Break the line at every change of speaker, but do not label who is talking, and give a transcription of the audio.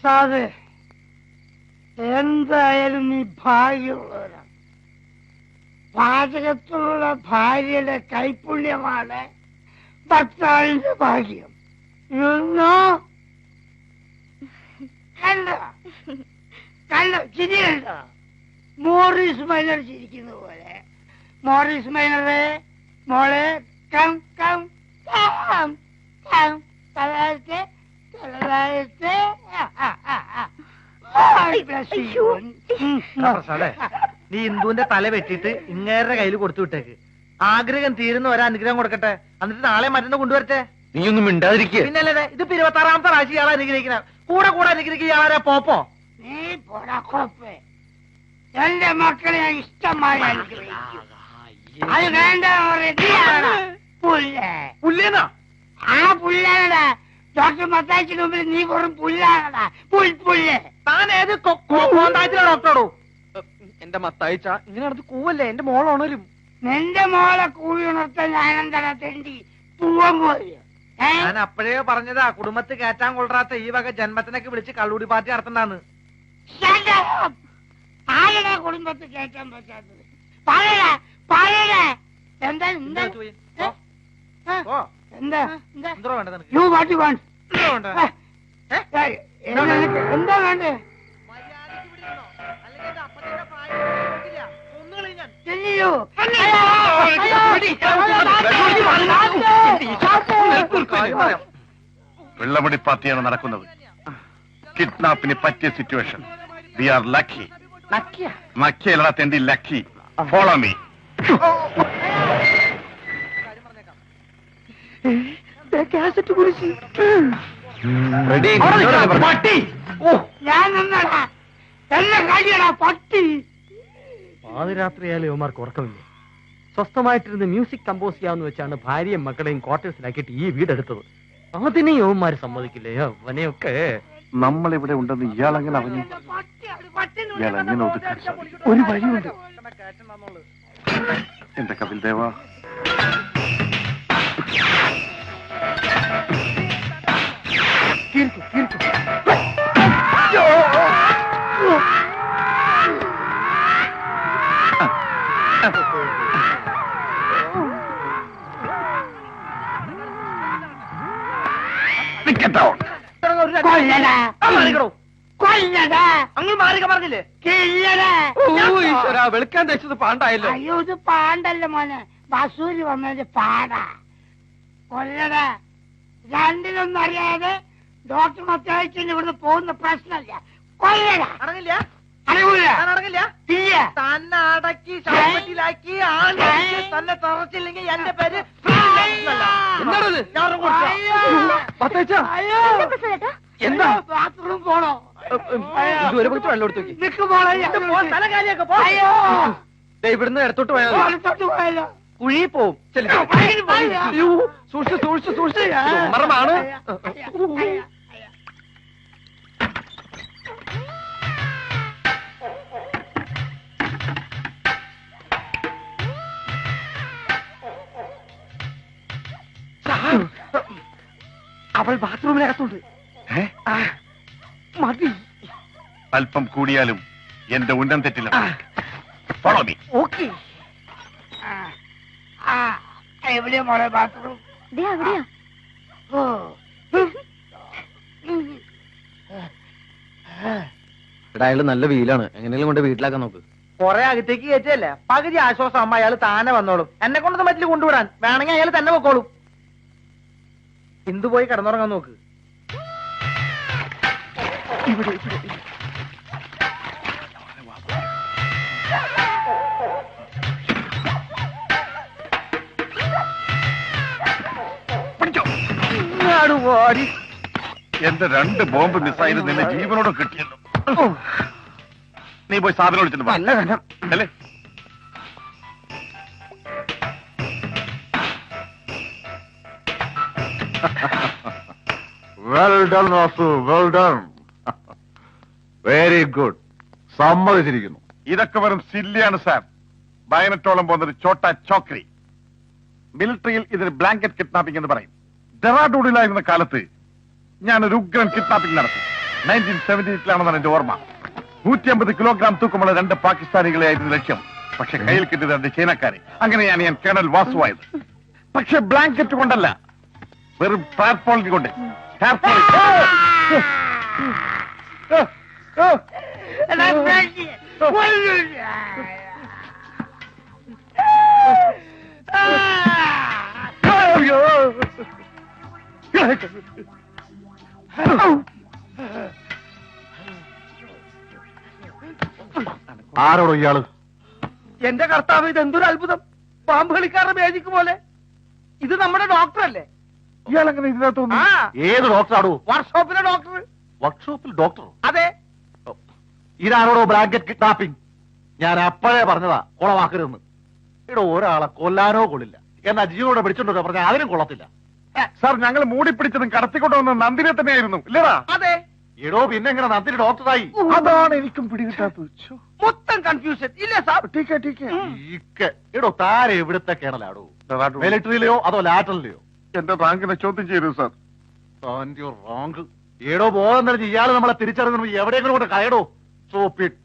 പ്രസാദ്, എന്തായാലും നീ ഭാഗ്യമുള്ളവരാണ്. പാചകത്തിലുള്ള ഭാര്യയുടെ കൈപുണ്യമാണ് ഭർത്താവിന്റെ ഭാഗ്യം. കണ്ടോ കണ്ടോ ചിരി കണ്ടോ? മോറിസ് മൈനർ ചിരിക്കുന്ന പോലെ. മോറിസ് മൈനറെ മോളെ കം കം കം കം തലത്തെ തലത്തെ.
നീ ഇന്ദുവിന്റെ തല വെട്ടിട്ട് ഇങ്ങേരുടെ കയ്യിൽ കൊടുത്തു വിട്ടേക്ക്. ആഗ്രഹം തീരുന്ന ഒരനുഗ്രഹം കൊടുക്കട്ടെ, എന്നിട്ട് നാളെ മറ്റന്ന് കൊണ്ടുവരട്ടെ.
നീയൊന്നും മിണ്ടാതിരിക്കുക.
പിന്നല്ലേ ഇത് 26ാമത്തെ പ്രാവശ്യം ഇയാളെ അനുഗ്രഹിക്കുന്ന. കൂടെ കൂടെ അനുഗ്രഹിക്കുക ഇയാളെ പോപ്പോ.
നീ പോടാക്കോപ്പേ, എന്റെ മക്കളെ ഞാൻ ഇഷ്ടമായി അനുഗ്രഹിക്കും. അത് വേണ്ട
പുല്ലേന്നാ?
ആ പുല്ലാണടാ. ഡോക്ടർ മത്തായിച്ചിന് മുമ്പിൽ നീ വെറും പുല്ലാണടാ. പുല്ല്.
താൻ ഏത് കോണ്ടാക്റ്റിലെ ഡോക്ടറോടോ?
എന്റെ മത്തായിച്ച ഇങ്ങനെ അടുത്ത് കൂവല്ലേ, എന്റെ മോളോണരും.
നിന്റെ മോളെ കൂവി ഉണർത്താൻ ഞാനെന്താ തെണ്ടി പൂവൻ പോയി.
ഞാൻ അപ്പോഴേ പറഞ്ഞതാ, കുടുംബത്തിൽ കയറ്റാൻ കൊള്ളാത്ത ഈ വക ജന്മത്തിനൊക്കെ വിളിച്ച് കള്ളൂടി പാർട്ടി നടത്തണ്ടാന്ന്.
ആരുടെ കുടുംബത്തിൽ കയറ്റാൻ പറ്റാത്തത്? പറയടാ. എന്താ എന്താ എന്താ
എന്തോ വേണ്ട നിനക്ക്?
You what you want? എന്താ വേണ്ടേ?
വെള്ളമുടി പാർട്ടിയാണ് നടക്കുന്നത്. കിഡ്നാപ്പിന് പറ്റിയ സിറ്റുവേഷൻ. We are lucky. നക്കിയല്ല തെണ്ടി, ലക്കി. Follow me.
ഞാൻ നിന്നടാ, എല്ലാം കഴിയടാ പട്ടി.
പാതിരാത്രിയായാലും യുവമാർക്ക് ഉറക്കമില്ല. സ്വസ്ഥമായിട്ടിരുന്ന് മ്യൂസിക് കമ്പോസ് ചെയ്യാമെന്ന് വെച്ചാണ് ഭാര്യയും മക്കളെയും ക്വാർട്ടേഴ്സിലാക്കിയിട്ട് ഈ വീടെടുത്തത്. അതിനെ യുവമാര് സമ്മതിക്കില്ലേ? അവനെയൊക്കെ
നമ്മളിവിടെ ഉണ്ടെന്ന് ഇയാളെങ്ങനെ അറിഞ്ഞു? ഇയാളെങ്ങനെ ഒതുക്കാൻ സാധിക്കും? ഒരു വഴിയുണ്ട്. എന്റെ കപിൽ ദേവ,
അങ്ങ് മാറിക പറഞ്ഞില്ലേ?
വെളുക്കാൻ തേച്ചത് പാണ്ടായല്ലോ.
അയ്യോ, ഇത് പാണ്ടല്ല മോനെ, ബസൂരി വന്നതിന്റെ പാടാ. കൊല്ലടാ. രണ്ടിലൊന്നും അറിയാതെ ഡോക്ടർ മത്തായിച്ചിന് ഇവിടുന്ന് പോകുന്ന പ്രശ്നമില്ല. കൊല്ലടാ.
അടങ്ങില്ല?
അറിയൂല.
അടങ്ങില്ല?
ഇല്ല.
തന്നെ അടക്കി ശവപ്പെട്ടിലാക്കി തന്നെ തറച്ചില്ലെങ്കിൽ എന്റെ പേര്
എന്താണത്?
എന്താ ബാത്റൂം പോണോ?
ഇതുവരെ പോയിട്ട് വെള്ളം എടുത്തു നോക്കി.
നിക്ക് പോണോ?
തല കാര്യമൊക്കെ പോ.
ഇവിടുന്ന് ഇടത്തോട്ട് പോയാലോ?
അടുത്തോട്ട് പോയാലോ?
കുഴി പോവും. സൂക്ഷിച്ച് മറമാണ്. അവൾ ബാത്റൂമിനകത്തുണ്ട്. മതി.
അല്പം കൂടിയാലും എന്റെ ഉന്നം തെറ്റില്ല. Follow me.
ഓക്കെ.
എവിടെയാ മോളെ ബാത്റൂം?
അവിടെയാ.
ഇവിടെ അയാള് നല്ല വീലാണ്. എങ്ങനെയും കൊണ്ട് വീട്ടിലാക്കാൻ നോക്ക്.
കൊറേ അകത്തേക്ക് കയറ്റല്ലേ, പകുതി ആശ്വാസം അമ്മ അയാൾ താനെ വന്നോളും. എന്നെ കൊണ്ടൊന്നും പറ്റില്ല കൊണ്ടുവിടാൻ. വേണമെങ്കിൽ അയാൾ തന്നെ പൊക്കോളും. ഇന്ദു പോയി കിടന്നുറങ്ങാൻ നോക്ക്.
എന്റെ 2 ബോംബ് മിസൈൽ നിന്നെ ജീവനോട് കിട്ടിയല്ലോ. നീ പോയി സാധനം വിളിച്ചിട്ട് അല്ലേ? Well done Vasu, well done. Very good. സമ്മതിച്ചിരിക്കുന്നു. ഇതൊക്കെ വെറും സില്ലിയാണ് സാർ. ബയനറ്റോളം പോകുന്നൊരു ചോട്ട ചോക്രി. മിലിറ്ററിയിൽ ഇതിന് ബ്ലാങ്കറ്റ് കിഡ്നാപ്പിംഗ് എന്ന് പറയും. ഡെറാഡൂണിലായിരുന്ന കാലത്ത് ഞാനൊരു ഉഗ്രൻ കിഡ്നാപ്പിംഗ് നടത്തി. 1978 എന്റെ ഓർമ്മ. 150 കിലോഗ്രാം തൂക്കമുള്ള 2 പാകിസ്ഥാനികളെയായിരുന്നു ലക്ഷ്യം. പക്ഷെ കയ്യിൽ കിട്ടിയത് 2 ചൈനക്കാരെ. അങ്ങനെയാണ് ഞാൻ കേണൽ വാസുവായത്. പക്ഷെ ബ്ലാങ്കറ്റ് കൊണ്ടല്ല, വെറും ടാർപോളിൻ കൊണ്ട്. ടാർപോളിൻ.
എടാ, ബ്രാൻഡി, കൊല്ലൂല.
ആരോടോ ഇയാള്?
എന്റെ കർത്താവ്, ഇത് എന്തൊരു അത്ഭുതം! പാമ്പ് കളിക്കാരുടെ മേജിക്ക് പോലെ. ഇത് നമ്മുടെ ഡോക്ടറല്ലേ?
ഇയാൾ എങ്ങനെ ഇതിനകത്ത്
ആ,
ഏത് ഡോക്ടറാടോ?
വർക്ക്ഷോപ്പിലെ ഡോക്ടർ.
വർക്ക്ഷോപ്പിൽ ഡോക്ടർ?
അതെ.
ഇതാണോടോ ബ്ലാങ്കറ്റ് കിഡ്നാപ്പിംഗ്? ഞാൻ അപ്പോഴേ പറഞ്ഞതാ കൊളവാക്കരുതെന്ന്. ഇവിടെ ഒരാളെ കൊല്ലാനോ കൊള്ളില്ല, എന്നാ ജീവനോടെ പിടിച്ചോണ്ടോ പറഞ്ഞാൽ അതിനും കൊള്ളത്തില്ല. സാർ, ഞങ്ങൾ മൂടിപ്പിടിച്ചതും കടത്തിക്കൊണ്ടുവന്ന നന്ദിനെ തന്നെയായിരുന്നു, ഇല്ലടാ?
അതെ.
എടോ, പിന്നെ എങ്ങനെ നന്ദിനി ഡോക്ടറായി? അതാണ് എനിക്കും പിടികിട്ടാത്തത്.
മൊത്തം കൺഫ്യൂഷൻ ഇല്ലേ സാർ?
എടോ, താരെ എവിടുത്തെ കേണലാടോ? മിലിറ്ററിയിലെയോ അതോ ലാറ്ററിലെയോ? എന്റെ റാങ്കിനെ ചോദ്യം ചെയ്തു സാർ. റാങ്ക്? ഏടോ, ബോധം തെളിഞ്ഞ് ഇയാള് നമ്മളെ തിരിച്ചറിഞ്ഞു എവിടെയെങ്കിലും കൊണ്ട് കയടോ. സോപ്പിട്ട്